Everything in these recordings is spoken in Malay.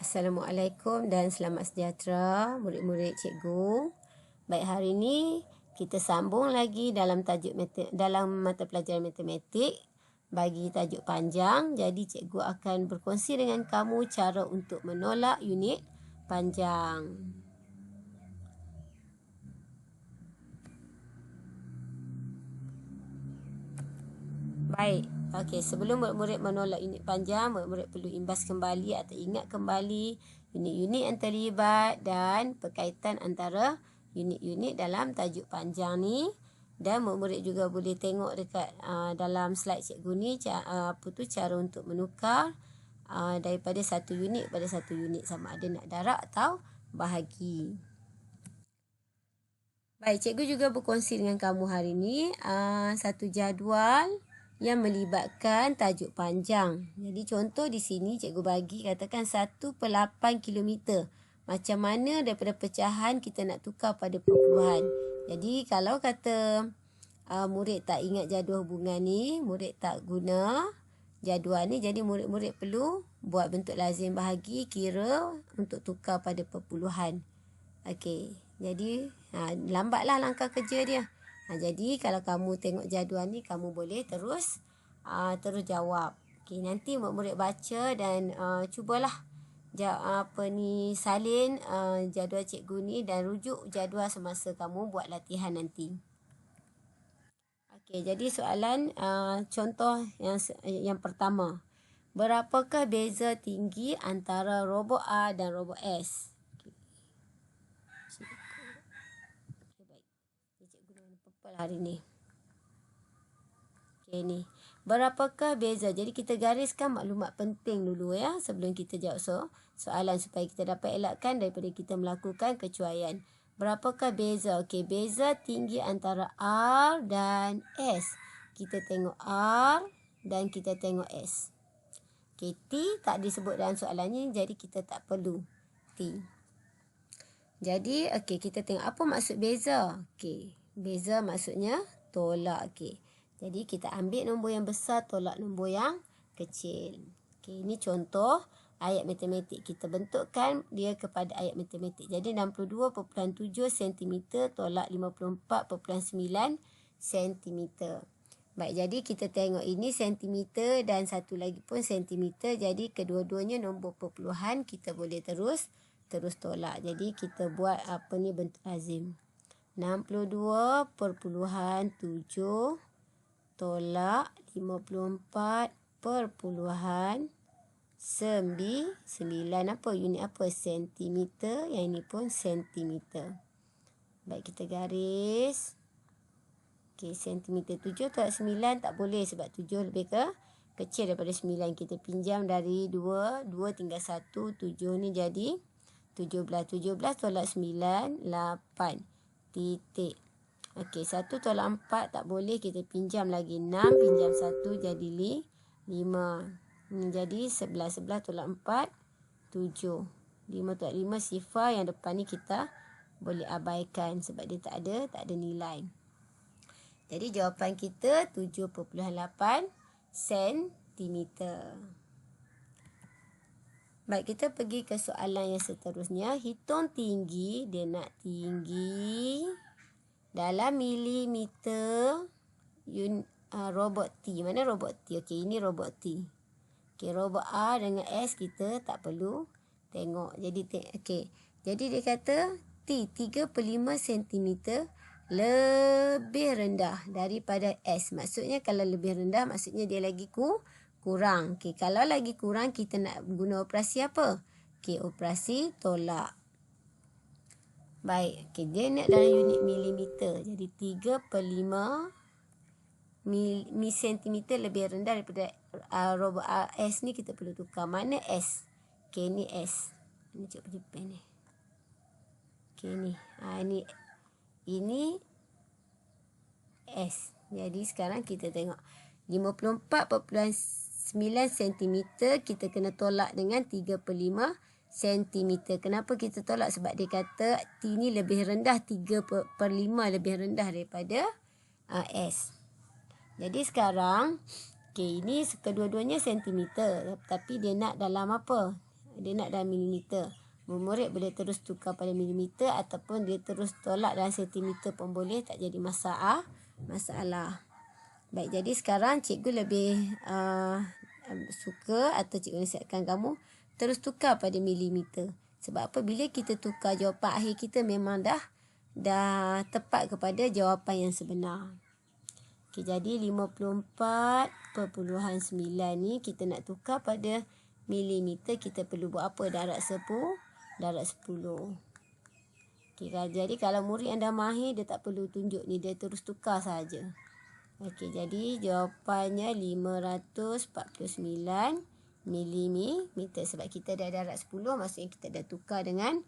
Assalamualaikum dan selamat sejahtera murid-murid cikgu. Baik, hari ini kita sambung lagi dalam mata pelajaran matematik bagi tajuk panjang. Jadi cikgu akan berkongsi dengan kamu cara untuk menolak unit panjang. Baik, okey, sebelum murid-murid menolak unit panjang, murid-murid perlu imbas kembali atau ingat kembali unit-unit yang terlibat dan perkaitan antara unit-unit dalam tajuk panjang ni. Dan murid-murid juga boleh tengok dekat dalam slide cikgu ni cara untuk menukar daripada satu unit pada satu unit, sama ada nak darab atau bahagi. Baik, cikgu juga berkongsi dengan kamu hari ni satu jadual yang melibatkan tajuk panjang. Jadi contoh di sini cikgu bagi katakan 1/8 km. Macam mana daripada pecahan kita nak tukar pada perpuluhan. Jadi kalau kata murid tak ingat jadual hubungan ni, murid tak guna jadual ni, jadi murid-murid perlu buat bentuk lazim bahagi, kira untuk tukar pada perpuluhan. Okey, jadi lambatlah langkah kerja dia. Jadi kalau kamu tengok jadual ni, kamu boleh terus jawab. Okey, nanti murid-murid baca dan cubalah salin jadual cikgu ni dan rujuk jadual semasa kamu buat latihan nanti. Okey, jadi soalan contoh yang pertama. Berapakah beza tinggi antara robot A dan robot S? Hari ni. Okey ni. Berapakah beza? Jadi kita gariskan maklumat penting dulu ya sebelum kita jawab soalan supaya kita dapat elakkan daripada kita melakukan kecuaian. Berapakah beza? Okey, beza tinggi antara R dan S. Kita tengok R dan kita tengok S. Okey, T tak disebut dalam soalannya, jadi kita tak perlu T. Jadi okey, kita tengok apa maksud beza. Okey, beza maksudnya tolak. Okey. Jadi kita ambil nombor yang besar tolak nombor yang kecil. Okey, ini contoh ayat matematik. Kita bentukkan dia kepada ayat matematik. Jadi 62.7 cm tolak 54.9 cm. Baik, jadi kita tengok ini sentimeter dan satu lagi pun sentimeter. Jadi kedua-duanya nombor perpuluhan, kita boleh terus tolak. Jadi kita buat bentuk lazim. 62.7 tolak 54.9 unit apa? Sentimeter. Yang ini pun sentimeter. Baik, kita garis. Okey, sentimeter 7 tolak 9 tak boleh sebab 7 lebih kecil daripada 9. Kita pinjam dari 2 tinggal 1, 7 ni jadi 17 tolak 9, 8 titik. Okey, 1 tolak 4 tak boleh, kita pinjam lagi 6, pinjam 1 jadi 5. Jadi 11 tolak 4, 7. 5 tolak 5 sifar, yang depan ni kita boleh abaikan sebab dia tak ada nilai. Jadi jawapan kita 7.8 cm. Baik, kita pergi ke soalan yang seterusnya. Hitung tinggi, dia nak tinggi dalam milimeter robot T. Mana robot T? Okey, ini robot T. Okey, robot A dengan S kita tak perlu tengok. Jadi dia kata T 35 cm lebih rendah daripada S. Maksudnya kalau lebih rendah, maksudnya dia lagi kurang. Okey, kalau lagi kurang, kita nak guna operasi apa? Okey, operasi tolak. Baik, okey, dia nak dalam unit milimeter. Jadi 3/5 sentimeter lebih rendah daripada robot S ni, kita perlu tukar. Mana S? Okey, ni S. Ini cikgu punya pen ni. Okey, ni. Ini S. Jadi sekarang kita tengok 54.9 cm kita kena tolak dengan 3/5 cm. Kenapa kita tolak? Sebab dia kata T ni lebih rendah, 3/5 lebih rendah daripada S. Jadi sekarang, okey, ini kedua-duanya sentimeter, tapi dia nak dalam apa? Dia nak dalam milimeter. Murid boleh terus tukar pada milimeter ataupun dia terus tolak dalam sentimeter pun boleh, tak jadi masalah. Baik, jadi sekarang cikgu lebih suka atau cikgu nasihatkan kamu terus tukar pada milimeter. Sebab apa? Bila kita tukar jawapan akhir kita memang dah tepat kepada jawapan yang sebenar. Okey, jadi 54.9 ni kita nak tukar pada milimeter, kita perlu buat apa? Darab 10. Okey, jadi kalau murid yang dah mahir, dia tak perlu tunjuk ni, dia terus tukar saja. Okey, jadi jawapannya 549 milimeter. Sebab kita dah darab 10, maksudnya kita dah tukar dengan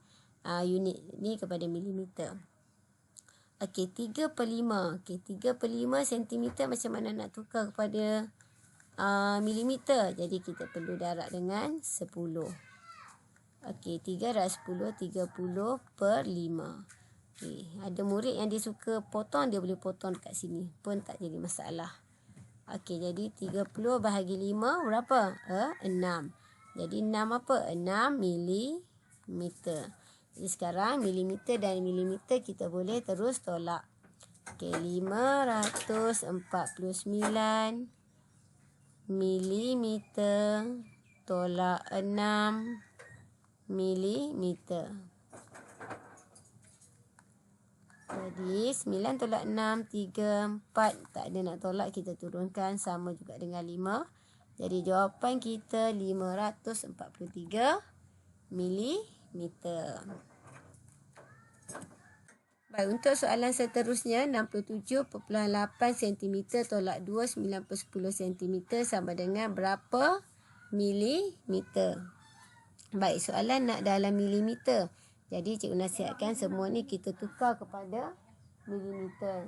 unit ni kepada milimeter. Okey, 3/5. Okey, 3/5 sentimeter macam mana nak tukar kepada milimeter? Jadi kita perlu darab dengan 10. Okey, 3 darab 10, 30/5. Okey, ada murid yang dia suka potong, dia boleh potong dekat sini pun tak jadi masalah. Okey, jadi 30 bahagi 5 berapa? 6. Jadi 6 apa? 6 milimeter. Jadi sekarang milimeter dan milimeter kita boleh terus tolak. Okey, 549 milimeter tolak 6 milimeter. Jadi 9 tolak 6, 3, 4. Tak ada nak tolak, kita turunkan sama juga dengan 5. Jadi jawapan kita 543 milimeter. Baik, untuk soalan seterusnya 67.8 cm tolak 2, 9/10 cm sama dengan berapa milimeter? Baik, soalan nak dalam milimeter. Jadi cikgu nasihatkan semua ni kita tukar kepada milimeter.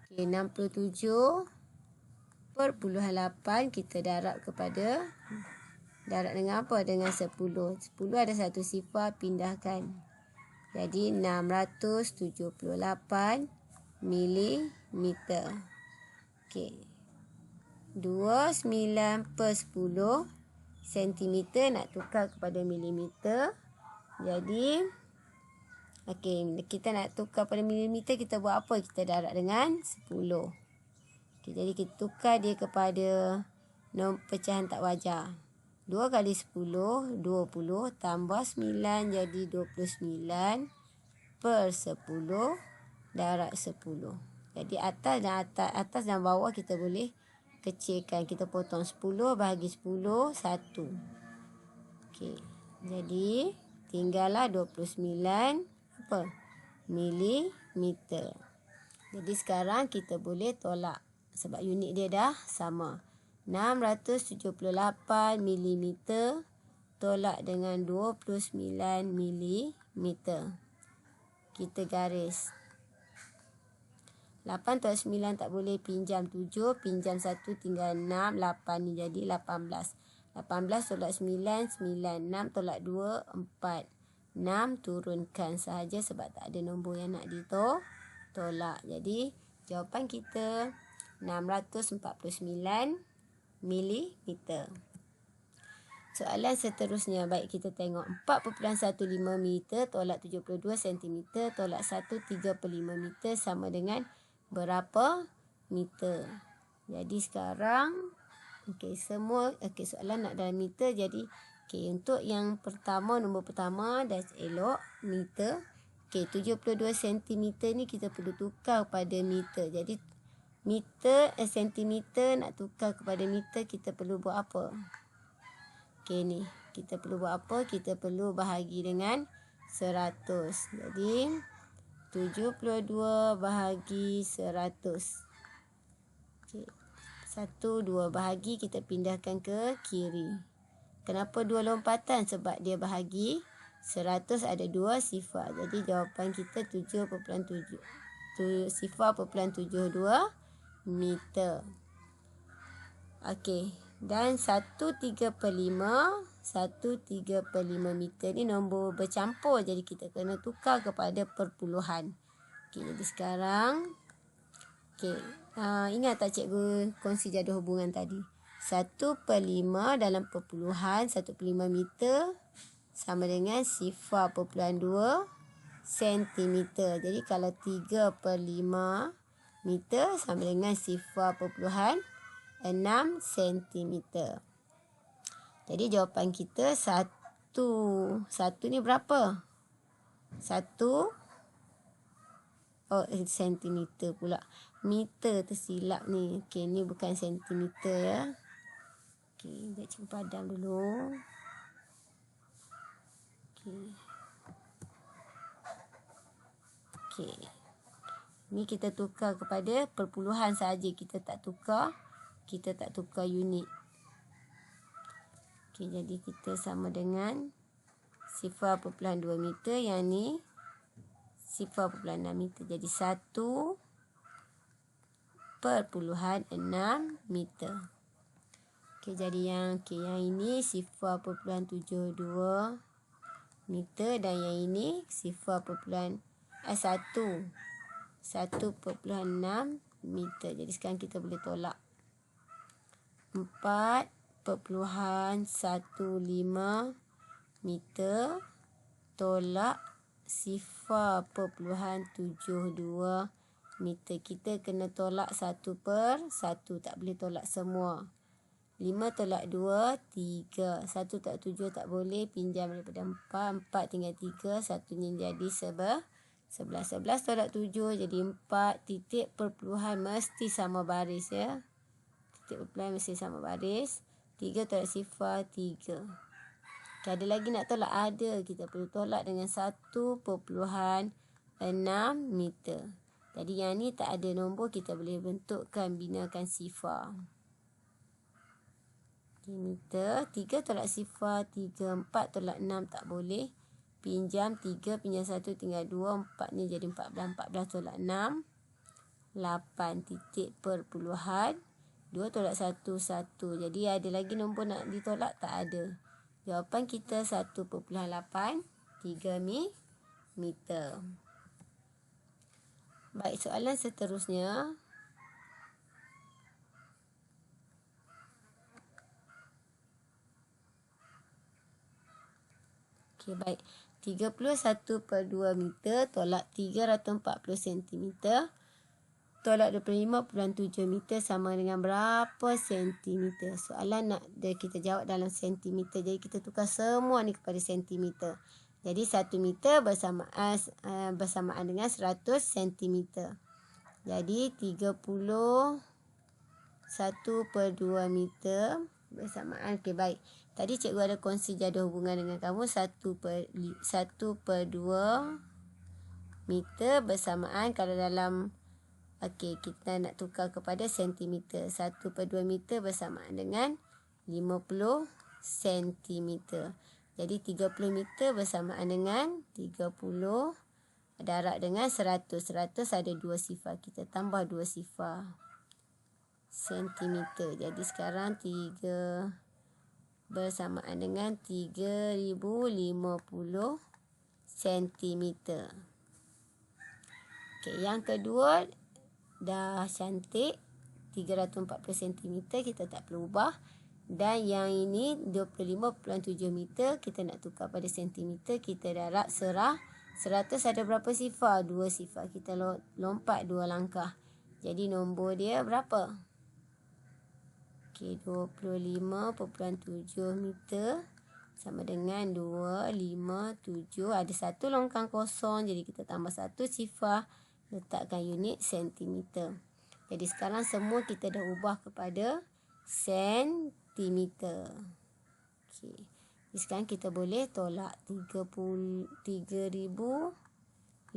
Okey, 67.8 kita darab dengan apa? Dengan 10. 10 ada satu sifar, pindahkan. Jadi 678 milimeter. Okey. 29/10 sentimeter nak tukar kepada milimeter. Jadi okey, kita nak tukar pada milimeter, kita buat apa? Kita darab dengan 10. Okey, jadi kita tukar dia kepada pecahan tak wajar. 2 kali 10, 20 tambah 9 jadi 29/10 darab 10. Jadi atas dan bawah kita boleh kecilkan. Kita potong 10 bahagi 10, 1. Okey, jadi tinggallah 29 milimeter. Jadi sekarang kita boleh tolak sebab unit dia dah sama. 678 milimeter tolak dengan 29 milimeter. Kita garis. 8 tolak 9 tak boleh, pinjam 7, pinjam 1 tinggal 6, 8 ni jadi 18. 18 tolak 9, 9. 6 tolak 2, 4. 6 turunkan sahaja sebab tak ada nombor yang nak ditolak. Jadi jawapan kita 649 milimeter. Soalan seterusnya, baik kita tengok 4.15 meter tolak 72 cm tolak 135 meter sama dengan berapa meter? Jadi sekarang soalan nak dalam meter. Jadi untuk yang pertama, nombor pertama dah elok meter. 72 cm ni kita perlu tukar pada meter. Jadi meter sentimeter nak tukar kepada meter, kita perlu buat apa? Ni kita perlu buat apa? Kita perlu bahagi dengan 100. Jadi 72 bahagi 100. 1, 2 bahagi, kita pindahkan ke kiri. Kenapa 2 lompatan? Sebab dia bahagi 100 ada 2 sifar. Jadi jawapan kita 7.7 0.72 meter. Okey, dan 1/3/5 meter ni nombor bercampur, jadi kita kena tukar kepada perpuluhan. Okey, jadi sekarang ingat tak cikgu kongsi jadual hubungan tadi? 1/5 dalam perpuluhan 1/5 meter sama dengan 0.2 sentimeter. Jadi kalau 3/5 meter sama dengan 0.6 sentimeter. Jadi jawapan kita 1 ni berapa? 1 sentimeter pula. Meter tersilap ni. Okey, ni bukan sentimeter ya. Okey, jap cikgu padam dulu. Okey. Okey. Ni kita tukar kepada perpuluhan saja. Kita tak tukar unit. Okey, jadi kita sama dengan 0.2 meter. Yang ni 0.6 meter. Jadi 1/6 meter. Okey, jadi yang ini 0.72 meter dan yang ini 1/6 meter. Jadi sekarang kita boleh tolak. 4.15 meter tolak 0.72 meter. Kita kena tolak 1/1. Tak boleh tolak semua. 5 tolak 2, 3. 1 tolak 7 tak boleh. Pinjam daripada 4. 4 tinggal 3. Satunya jadi 11. 11 tolak 7 jadi 4. Titik perpuluhan mesti sama baris ya. Titik perpuluhan mesti sama baris. 3 tolak 0, 3. Okay, ada lagi nak tolak? Ada. Kita perlu tolak dengan 1/6 meter. Jadi yang ni tak ada nombor. Kita boleh bentukkan binakan sifar. Okay, meter. 3 tolak 0, 3. 4 tolak 6 tak boleh. Pinjam 3, pinjam 1 tinggal 2. 4 ni jadi 14. 14 tolak 6. 8 titik perpuluhan. 2 tolak 1, 1. Jadi ada lagi nombor nak ditolak? Tak ada. Jawapan kita 1.83 meter. Baik, soalan seterusnya. Okey, baik. 31/2 meter tolak 340 cm. Tolak 25.7 meter sama dengan berapa sentimeter? Soalan nak kita jawab dalam sentimeter. Jadi kita tukar semua ni kepada sentimeter. Jadi 1 meter bersamaan dengan 100 sentimeter. Jadi 31/2 meter bersamaan. Okey, baik. Tadi cikgu ada kongsi jadual hubungan dengan kamu. 1/2 meter bersamaan kalau dalam kita nak tukar kepada sentimeter. 1/2 meter bersamaan dengan 50 sentimeter. Jadi 30 meter bersamaan dengan 30 darab dengan 100. 100 ada 2 sifar. Kita tambah 2 sifar. Sentimeter. Jadi sekarang 3 bersamaan dengan 3050 sentimeter. Okey, yang kedua dah cantik. 340 cm kita tak perlu ubah. Dan yang ini 25.7 meter kita nak tukar pada sentimeter. Kita darab serah. 100 ada berapa sifar? 2 sifar. Kita lompat 2 langkah. Jadi nombor dia berapa? Okey, 25.7 meter sama dengan 257. Ada 1 longkang kosong. Jadi kita tambah 1 sifar. Letakkan unit sentimeter. Jadi sekarang semua kita dah ubah kepada sentimeter. Okey. Jadi sekarang kita boleh tolak 3050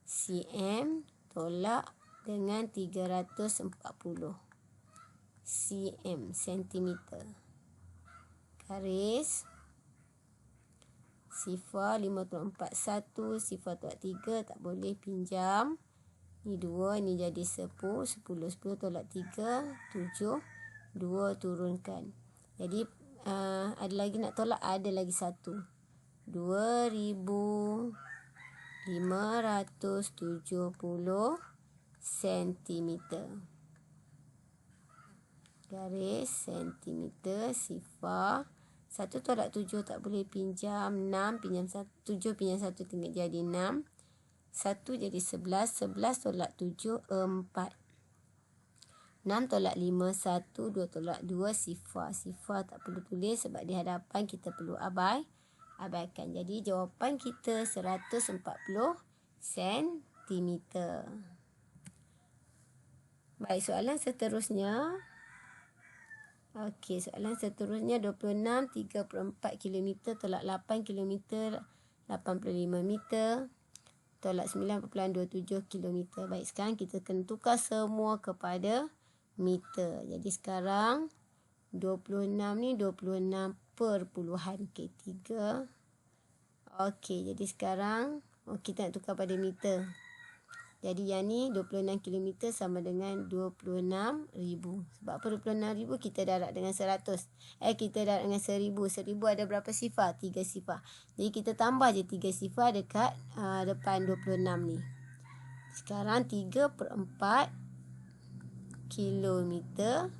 cm tolak dengan 340 cm sentimeter. Garis. Sifar 5 tolak 4, 1. Sifar tolak 3, tak boleh pinjam. Ni 2, ni jadi 10. 10 tolak 3, 7. 2 turunkan. Jadi ada lagi nak tolak? Ada lagi 1. 2570 cm. garis sentimeter sifar. 1 tolak 7 tak boleh pinjam. 6 pinjam 1. 7 pinjam 1 tinggal jadi 6. 1 jadi 11. 11 tolak 7 4. 6 tolak 5 1. 2 tolak 2 sifar. Sifar tak perlu tulis sebab di hadapan kita perlu abaikan. Jadi jawapan kita 140 sentimeter. Baik, soalan seterusnya. Okey, soalan seterusnya 26 34 km tolak 8 km 85 meter tolak 9.27 km. Baik, sekarang kita kena tukar semua kepada meter. Jadi sekarang 26 ni 26 per puluhan. Okey, 3. Okey, jadi sekarang kita nak tukar pada meter. Jadi yang ni 26 km sama dengan 26,000. Sebab apa 26,000 kita darab dengan 100. Kita darab dengan 1000. 1000 ada berapa sifar? 3 sifar. Jadi kita tambah je 3 sifar dekat depan 26 ni. Sekarang 3/4 kilometer.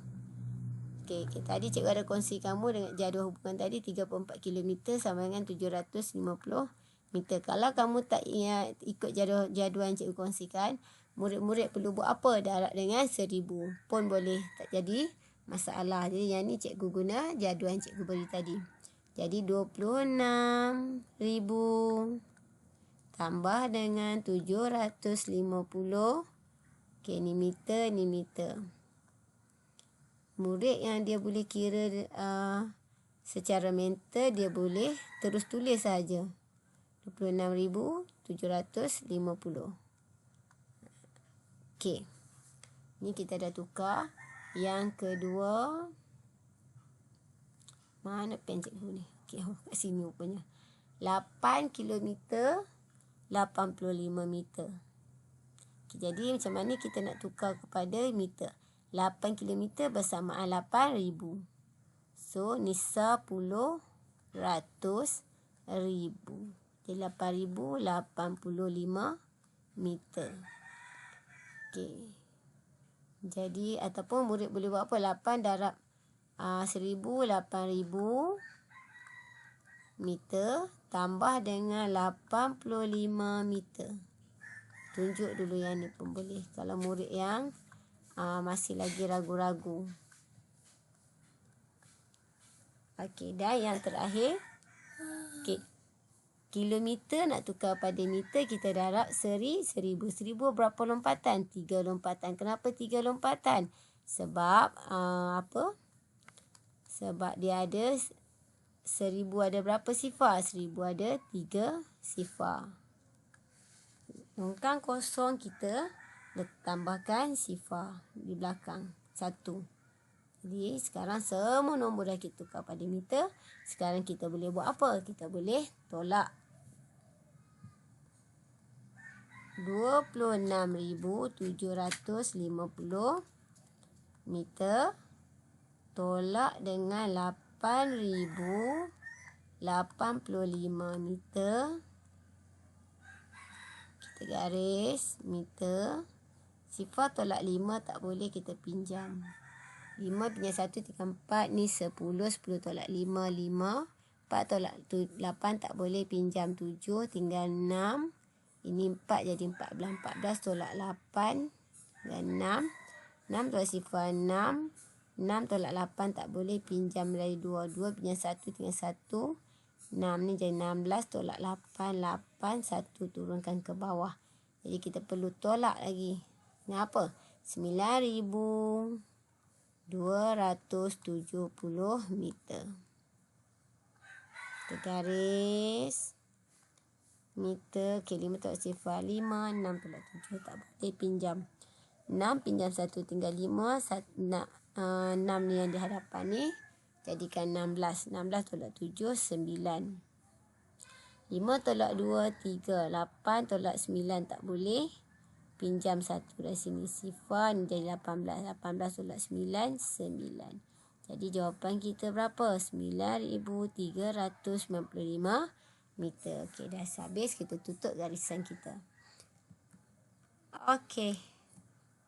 Okey, tadi cikgu ada kongsi kamu dengan jadual hubungan tadi 3/4 kilometer sama dengan 750 meter. Kalau kamu tak ingat ikut jadual yang cikgu kongsikan, murid-murid perlu buat apa? Darab dengan 1000 pun boleh, tak jadi masalah. Jadi yang ni cikgu guna jadual yang cikgu beri tadi. Jadi 26,000 tambah dengan 750. Okey, ni meter, ni meter. Murid yang dia boleh kira secara mental, dia boleh terus tulis saja. 26,750. Okey. Ni kita dah tukar. Yang kedua. Mana pen cikgu ni? Okey, kat sini rupanya. 8 km 85 meter. Okay, jadi macam mana kita nak tukar kepada meter? 8 km bersamaan 8,000. So, ni 10 ratus ribu. Jadi 8,085 meter. Okey. Jadi ataupun murid boleh buat apa? 8 darab 1,000, 8,000 meter tambah dengan 85 meter. Tunjuk dulu yang ni pun boleh. Kalau murid yang masih lagi ragu-ragu. Okey, dan yang terakhir. Okey. Kilometer nak tukar pada meter, kita darab 1,000. 1,000 berapa lompatan? 3 lompatan. Kenapa 3 lompatan? Sebab apa? Sebab dia ada 1,000 ada berapa sifar? 1,000 ada 3 sifar. Longkang kosong kita tambahkan sifar di belakang 1. Jadi sekarang semua nombor dah kita tukar pada meter. Sekarang kita boleh buat apa? Kita boleh tolak. 26,750 meter tolak dengan 8,085 meter. Kita garis meter. Sifar tolak 5 tak boleh, kita pinjam. 5 pinjam 1 tinggal 4. Ni 10. 10 tolak 5, 5. 4 tolak 8 tak boleh, pinjam 7. Tinggal 6. Ini 4 jadi 14. 14 tolak 8 dan 6. 6 tolak sifar 6. 6 tolak 8 tak boleh, pinjam dari 2. 2 pinjam 1 tinggal 1. 6 ni jadi 16 tolak 8. 8 1 turunkan ke bawah. Jadi kita perlu tolak lagi. Dengan apa? 9,270 meter. Kita garis meter. Okey, 5 tolak sifar 5. 6 tolak 7 tak boleh, pinjam. 6 pinjam 1 tinggal 5. 6 ni yang di hadapan ni. Jadikan 16. 16 tolak 7, 9. 5 tolak 2, 3. 8 tolak 9 tak boleh. Pinjam 1 dari sini. Sifar ni jadi 18. 18 tolak 9, 9. Jadi jawapan kita berapa? 9,395 meter. Okey, dah habis. Kita tutup garisan kita. Okey.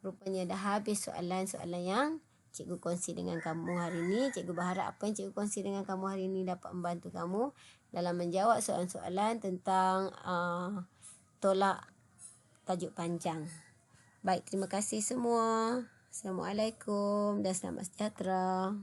Rupanya dah habis soalan-soalan yang cikgu kongsi dengan kamu hari ini. Cikgu berharap apa yang cikgu kongsi dengan kamu hari ini dapat membantu kamu dalam menjawab soalan-soalan tentang tolak tajuk panjang. Baik, terima kasih semua. Assalamualaikum dan selamat sejahtera.